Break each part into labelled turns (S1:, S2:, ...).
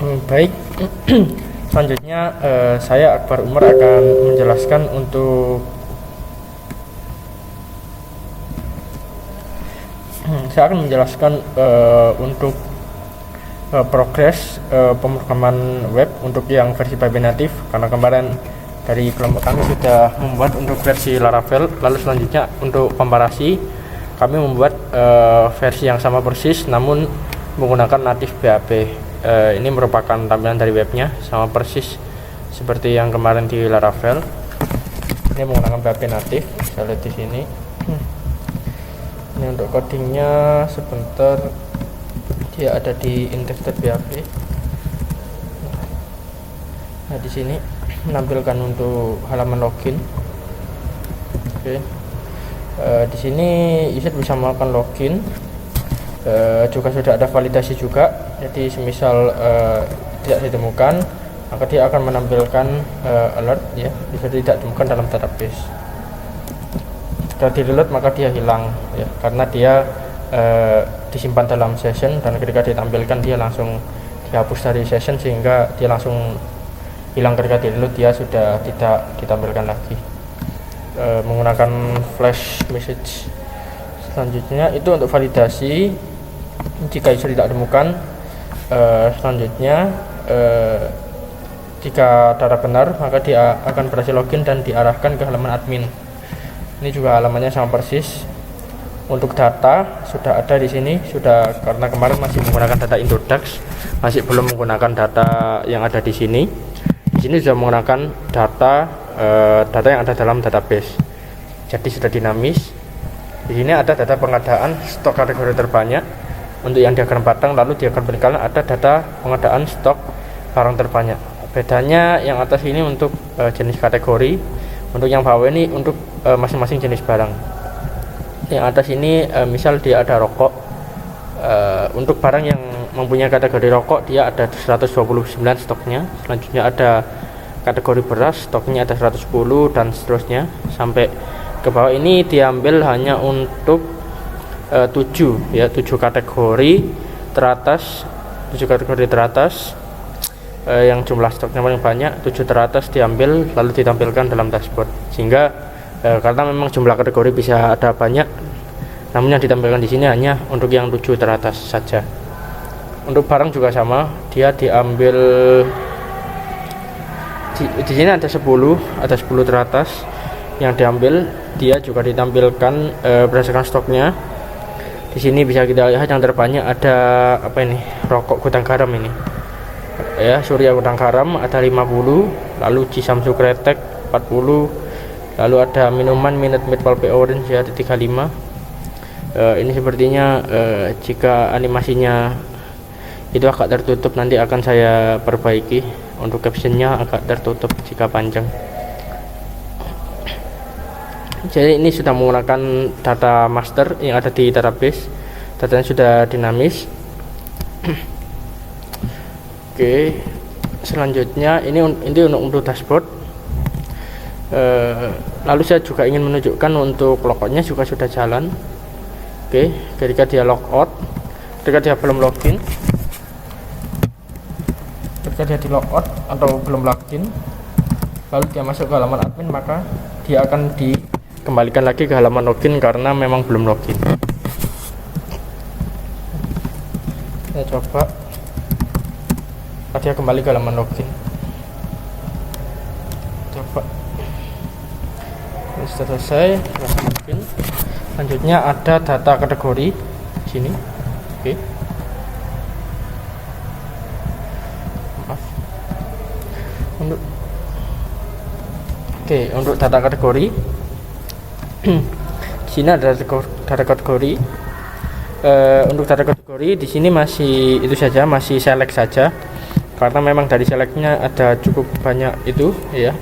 S1: Baik. Selanjutnya saya Akbar Umar akan menjelaskan untuk untuk progres pemrograman web untuk yang versi Python native, karena kemarin dari kelompok kami sudah membuat untuk versi Laravel. Lalu selanjutnya untuk komparasi kami membuat versi yang sama persis namun menggunakan native PHP. Ini merupakan tampilan dari webnya sama persis seperti yang kemarin di Laravel. Ini menggunakan PHP native, saya lihat di sini. Ini untuk codingnya sebentar, dia ada di index.php. Nah, di sini menampilkan untuk halaman login. Oke. Di sini user bisa melakukan login. Juga sudah ada validasi juga. Jadi semisal tidak ditemukan, maka dia akan menampilkan alert ya, bisa tidak ditemukan dalam database. Jika di reload maka dia hilang ya, karena dia disimpan dalam session, dan ketika ditampilkan dia langsung dihapus dari session sehingga dia langsung hilang. Ketika di reload dia sudah tidak ditampilkan lagi. Menggunakan flash message. Selanjutnya itu untuk validasi. Jika user tidak ditemukan, selanjutnya jika data benar maka dia akan berhasil login dan diarahkan ke halaman admin. Ini juga halamannya sama persis. Untuk data sudah ada di sini, sudah, karena kemarin masih menggunakan data introdax, masih belum menggunakan data yang ada di sini. Di sini sudah menggunakan data yang ada dalam database. Jadi sudah dinamis. Di sini ada data pengadaan stok kategori terbanyak untuk yang diagram batang, lalu diagram peninggalan ada data pengadaan stok barang terbanyak. Bedanya yang atas ini untuk jenis kategori, untuk yang bawah ini untuk masing-masing jenis barang. Yang atas ini misal dia ada rokok, untuk barang yang mempunyai kategori rokok dia ada 129 stoknya. Selanjutnya ada kategori beras, stoknya ada 110 dan seterusnya sampai ke bawah. Ini diambil hanya untuk 7 kategori teratas, 7 kategori teratas yang jumlah stoknya paling banyak, 7 teratas diambil lalu ditampilkan dalam dashboard. Sehingga karena memang jumlah kategori bisa ada banyak, namun yang ditampilkan di sini hanya untuk yang 7 teratas saja. Untuk barang juga sama, dia diambil di sini ada 10 teratas yang diambil, dia juga ditampilkan berdasarkan stoknya. Di sini bisa kita lihat yang terbanyak ada apa ini? Rokok Gudang Garam ini. Ya, Surya Gudang Garam ada 50, lalu Cisamsu Kretek 40, lalu ada minuman Minute Maid Pulpe Orange ya 35. Ini sepertinya jika animasinya itu agak tertutup, nanti akan saya perbaiki. Untuk captionnya agak tertutup jika panjang. Jadi ini sudah menggunakan data master yang ada di database, datanya sudah dinamis. Oke, selanjutnya ini untuk dashboard. Lalu saya juga ingin menunjukkan untuk logoutnya juga sudah jalan. Oke, ketika dia logout, ketika dia belum login, ketika dia di logout atau belum login, lalu dia masuk ke halaman admin, maka dia akan dikembalikan lagi ke halaman login karena memang belum login. Saya coba, dia kembali ke halaman login. Coba. Ini sudah selesai, login. Selanjutnya ada data kategori di sini. Oke. Maaf. Untuk data kategori di sini ada data kategori. Untuk data kategori di sini masih itu saja, masih select saja, karena memang dari selectnya ada cukup banyak itu ya,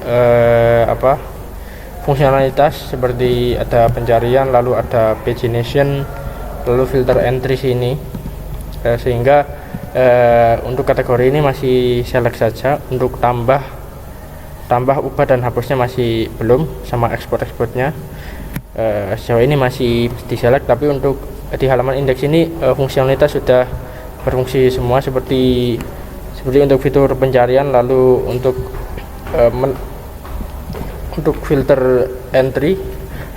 S1: fungsionalitas seperti ada pencarian, lalu ada pagination, lalu filter entry sini, sehingga untuk kategori ini masih select saja. Untuk tambah, ubah dan hapusnya masih belum, sama ekspornya sejauh ini masih di select. Tapi untuk di halaman indeks ini fungsionalitas sudah berfungsi semua, seperti seperti untuk fitur pencarian, lalu untuk untuk filter entry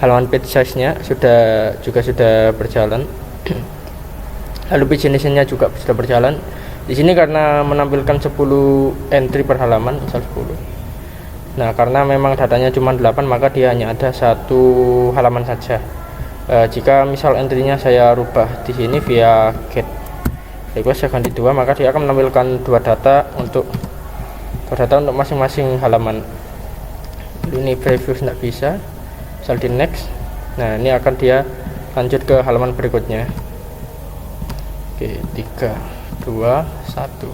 S1: halaman page size nya juga sudah berjalan. Lalu pagination-nya juga sudah berjalan. Di sini karena menampilkan 10 entry per halaman, misal 10. Nah, karena memang datanya cuma 8, maka dia hanya ada satu halaman saja. Jika misal entry-nya saya rubah di sini via get request, saya ganti 2, maka dia akan menampilkan dua data untuk masing-masing halaman. Ini preview tidak bisa, misal di next. Nah, ini akan dia lanjut ke halaman berikutnya. Oke, 3 2 1.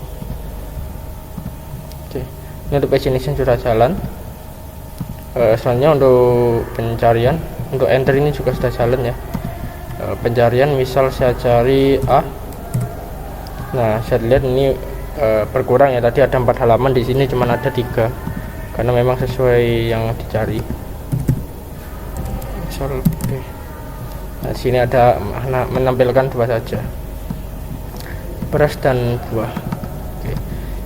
S1: Oke, ini untuk pagination sudah jalan. Selanjutnya untuk pencarian, untuk enter ini juga sudah jalan ya. Pencarian misal saya cari A. Nah, saya lihat ini berkurang ya, tadi ada 4 halaman, di sini cuma ada 3 karena memang sesuai yang dicari. Misal B. Nah, di sini ada menampilkan 2 saja, beras dan buah. Oke.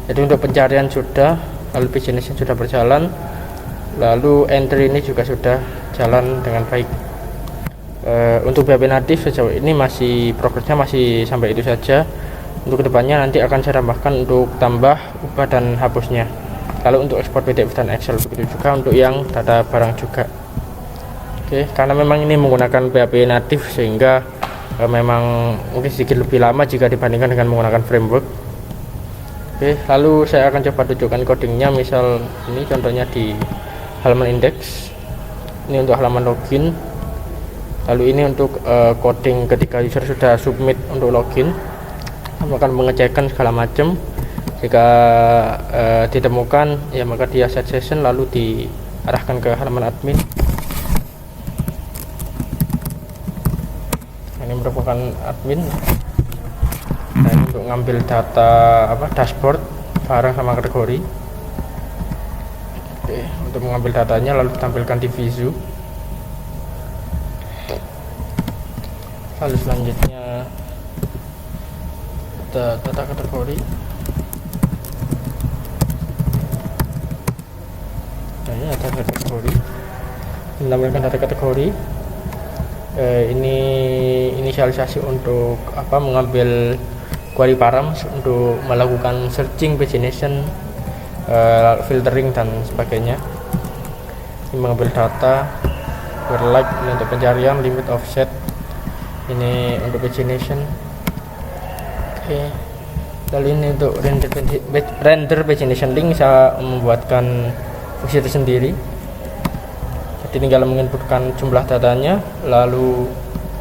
S1: Jadi untuk pencarian sudah, lalu pagination sudah berjalan, lalu entry ini juga sudah jalan dengan baik. Untuk PHP natif sejauh ini progresnya masih sampai itu saja. Untuk kedepannya nanti akan saya tambahkan untuk tambah, ubah dan hapusnya. Lalu untuk ekspor PDF dan Excel, begitu juga untuk yang data barang juga. Oke, karena memang ini menggunakan PHP natif sehingga memang mungkin sedikit lebih lama jika dibandingkan dengan menggunakan framework. Oke, lalu saya akan coba tunjukkan codingnya. Misal ini contohnya di halaman index, ini untuk halaman login, lalu ini untuk coding ketika user sudah submit untuk login, akan mengecekkan segala macam. Jika ditemukan ya maka dia set session, lalu diarahkan ke halaman admin. Ini merupakan admin. Nah, ini untuk ngambil data dashboard barang sama kategori. Oke, untuk mengambil datanya lalu ditampilkan di Visu. Lalu selanjutnya data kategori. Nah, ini ada kategori, menampilkan data kategori. Ini inisialisasi untuk mengambil query params untuk melakukan searching, pagination, filtering dan sebagainya. Ini mengambil data, like ini untuk pencarian, limit offset ini untuk pagination. Oke, lalu ini untuk render pagination link, saya membuatkan fungsi tersendiri. Jadi tinggal menginputkan jumlah datanya, lalu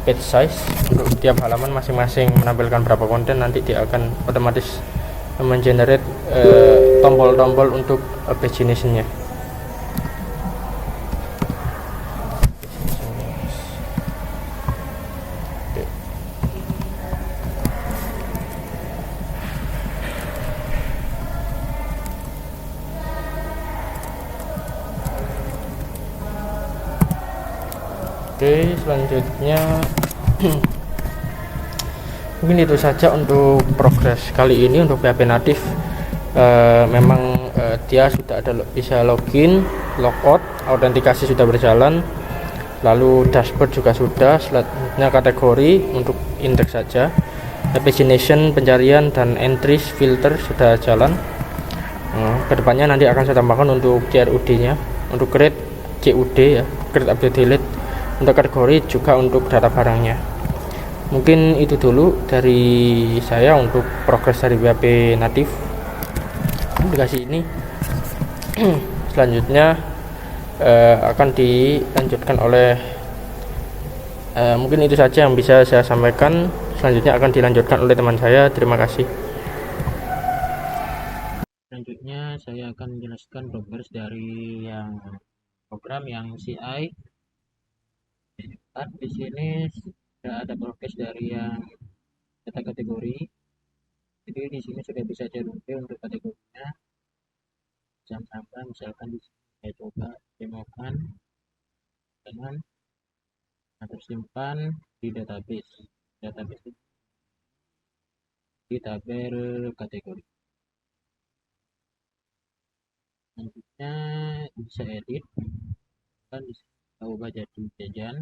S1: page size untuk tiap halaman masing-masing menampilkan berapa konten, nanti dia akan otomatis mengenerate tombol-tombol untuk paginationnya. Oke, selanjutnya mungkin itu saja untuk progres kali ini. Untuk PHP natif memang dia sudah ada bisa login, logout, autentikasi sudah berjalan, lalu dashboard juga sudah. Selanjutnya kategori untuk indeks saja, pagination, pencarian dan entries, filter sudah jalan. Kedepannya nanti akan saya tambahkan untuk CRUD nya, untuk create CUD ya, create update delete, untuk kategori juga untuk data barangnya. Mungkin itu dulu dari saya untuk progres dari PHP natif aplikasi ini. Selanjutnya akan dilanjutkan oleh mungkin itu saja yang bisa saya sampaikan. Selanjutnya akan dilanjutkan oleh teman saya. Terima kasih.
S2: Selanjutnya saya akan menjelaskan progres dari program yang CI. Di sini sudah ada progres dari yang data kategori. Jadi di sini sudah bisa dirupi untuk kategorinya. Jam sampai misalkan di sini saya coba demokan dengan tersimpan di database di tabel kategori. Selanjutnya bisa edit, kan bisa kita ubah jadi jajan.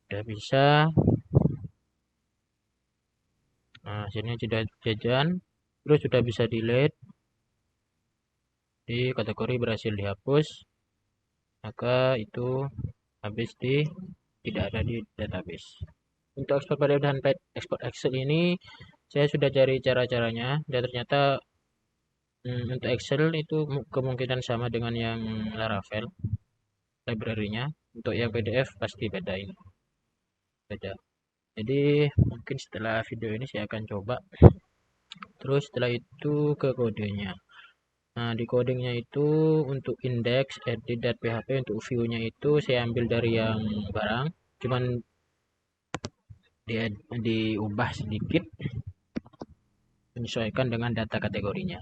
S2: Udah bisa. Nah, sini sudah jajan, terus sudah bisa delete. Di kategori berhasil dihapus, maka itu habis tidak ada di database. Untuk ekspor PDF dan ekspor Excel ini saya sudah cari cara-caranya dan ternyata untuk Excel itu kemungkinan sama dengan yang Laravel library-nya. Untuk yang PDF pasti beda ini. Beda. Jadi mungkin setelah video ini saya akan coba. Terus setelah itu ke kodenya. Nah, di codingnya itu untuk index, edit, dan PHP untuk view-nya itu saya ambil dari yang barang. Cuman dia diubah sedikit menyesuaikan dengan data kategorinya.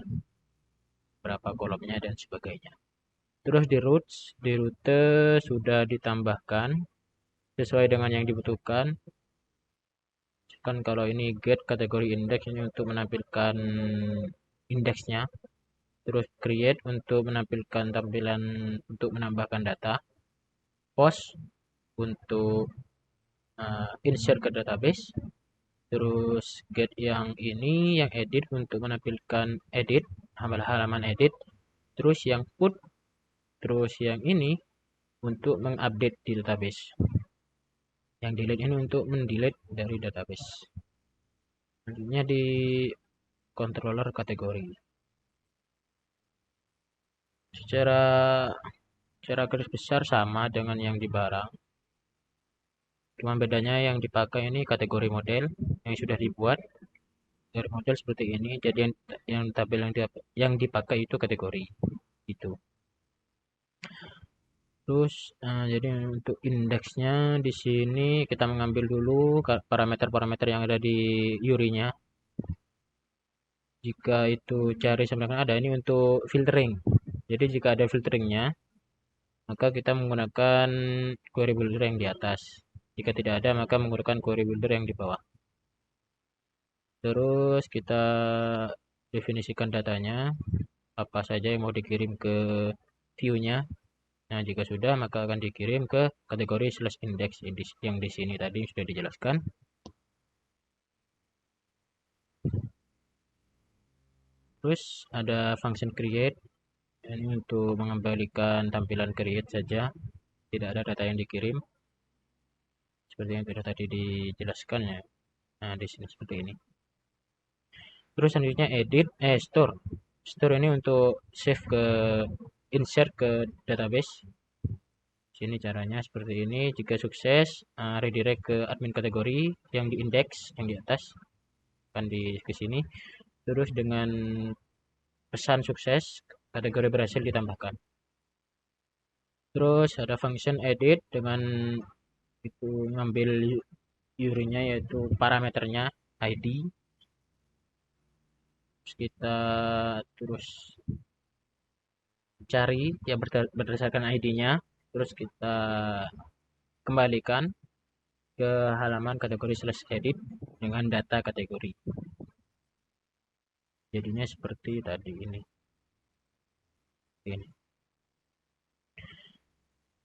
S2: Berapa kolomnya dan sebagainya. Terus di rute sudah ditambahkan sesuai dengan yang dibutuhkan. Kan kalau ini get kategori index ini untuk menampilkan indeksnya. Terus create untuk menampilkan tampilan untuk menambahkan data. Post untuk insert ke database. Terus get yang ini yang edit untuk menampilkan edit halaman edit. Terus yang put, terus yang ini untuk mengupdate di database. Yang delete ini untuk mendelete dari database. Selanjutnya di controller kategori. Secara garis besar sama dengan yang di barang. Cuma bedanya yang dipakai ini kategori model yang sudah dibuat. Dari model seperti ini, jadi yang tabel yang dipakai itu kategori itu. Terus jadi untuk indeksnya di sini kita mengambil dulu parameter-parameter yang ada di URI-nya. Jika itu cari sebenarnya ada ini untuk filtering. Jadi jika ada filteringnya, maka kita menggunakan query builder yang di atas. Jika tidak ada, maka menggunakan query builder yang di bawah. Terus kita definisikan datanya, apa saja yang mau dikirim ke view-nya. Nah, jika sudah, maka akan dikirim ke kategori slash index yang di sini tadi sudah dijelaskan. Terus ada function create. Ini untuk mengembalikan tampilan create saja. Tidak ada data yang dikirim. Seperti yang sudah tadi dijelaskan ya. Nah, di sini seperti ini. Terus selanjutnya edit, store. Store ini untuk save ke insert ke database. Sini caranya seperti ini. Jika sukses, redirect ke admin kategori yang di index yang di atas akan ke sini. Terus dengan pesan sukses, kategori berhasil ditambahkan. Terus ada function edit dengan itu ngambil URI-nya yaitu parameternya ID. Terus kita terus cari yang berdasarkan ID-nya. Terus kita kembalikan ke halaman kategori slash edit dengan data kategori. Jadinya seperti tadi ini.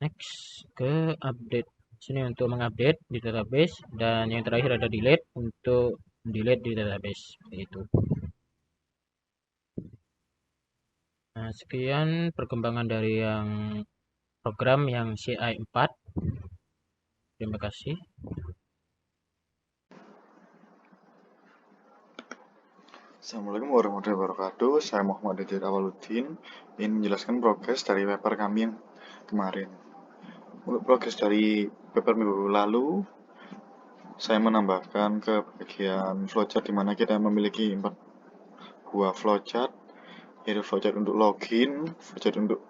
S2: Next ke update. Sini untuk mengupdate di database dan yang terakhir ada delete untuk delete di database seperti itu. Nah, sekian perkembangan dari yang program yang CI 4. Terima kasih.
S3: Assalamualaikum warahmatullahi wabarakatuh. Saya Muhammad Dajjal Awaludin ingin menjelaskan progres dari paper kami yang kemarin. Untuk progres dari paper minggu lalu, saya menambahkan ke bagian flowchart di mana kita memiliki 4 buah flowchart, yaitu flowchart untuk login, flowchart untuk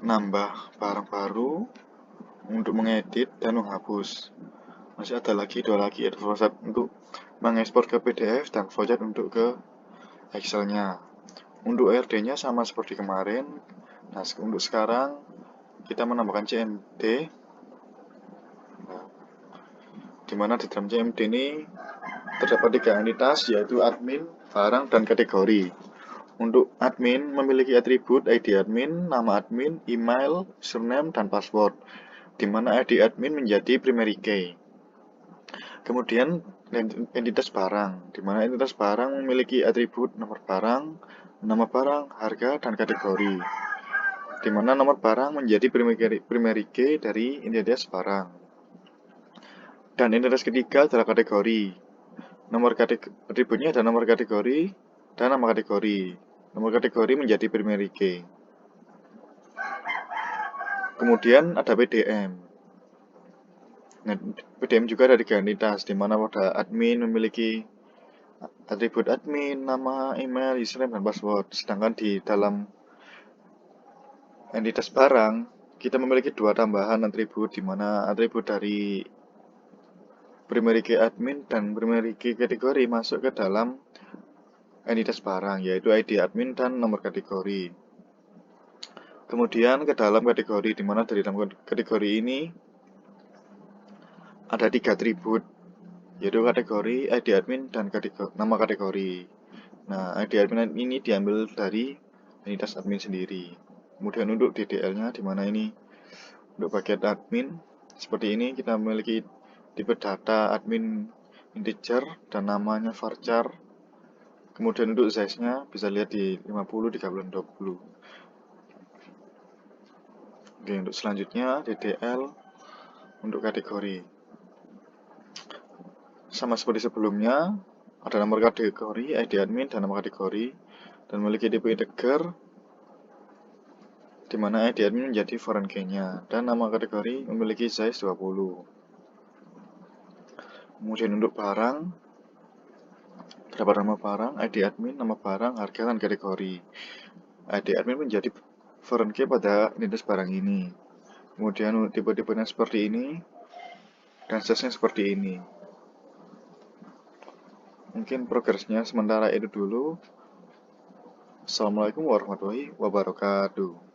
S3: nambah barang baru, untuk mengedit dan menghapus. Masih ada lagi 2 lagi, yaitu flowchart untuk mengekspor ke PDF dan flowchart untuk ke Excel-nya. Untuk RD-nya sama seperti kemarin. Nah, untuk sekarang kita menambahkan CMD. Nah, dimana di dalam CMD ini terdapat 3 entitas, yaitu admin, barang, dan kategori. Untuk admin memiliki atribut ID admin, nama admin, email, username, dan password, di mana ID admin menjadi primary key. Kemudian entitas barang, di mana entitas barang memiliki atribut nomor barang, nama barang, harga, dan kategori, di mana nomor barang menjadi primary key dari entitas barang. Dan entitas ketiga adalah kategori. Atributnya ada nomor kategori dan nama kategori. Nomor kategori menjadi primary key. Kemudian ada PDM. Nah, PDM juga ada 3 entitas, di mana pada admin memiliki atribut admin, nama, email, username, dan password. Sedangkan di dalam entitas barang, kita memiliki 2 tambahan atribut, di mana atribut dari primary key admin dan primary key kategori masuk ke dalam entitas barang, yaitu ID admin dan nomor kategori. Kemudian ke dalam kategori, di mana dari dalam kategori ini ada 3 atribut, yaitu kategori, ID admin, dan nama kategori. Nah, ID admin ini diambil dari entitas admin sendiri. Kemudian untuk DDL-nya, di mana ini untuk bagian admin, seperti ini kita memiliki tipe data admin integer dan namanya varchar. Kemudian untuk size-nya bisa lihat di 50, 30, 20. Oke, untuk selanjutnya DDL untuk kategori. Sama seperti sebelumnya, ada nomor kategori, ID admin, dan nama kategori, dan memiliki tipe integer, di mana ID admin menjadi foreign key-nya, dan nama kategori memiliki size 20. Kemudian untuk barang, terdapat nama barang, ID admin, nama barang, harga, dan kategori. ID admin menjadi foreign key pada entitas barang ini. Kemudian untuk tipe-tipenya seperti ini, dan size-nya seperti ini. Mungkin progresnya sementara itu dulu. Assalamualaikum warahmatullahi wabarakatuh.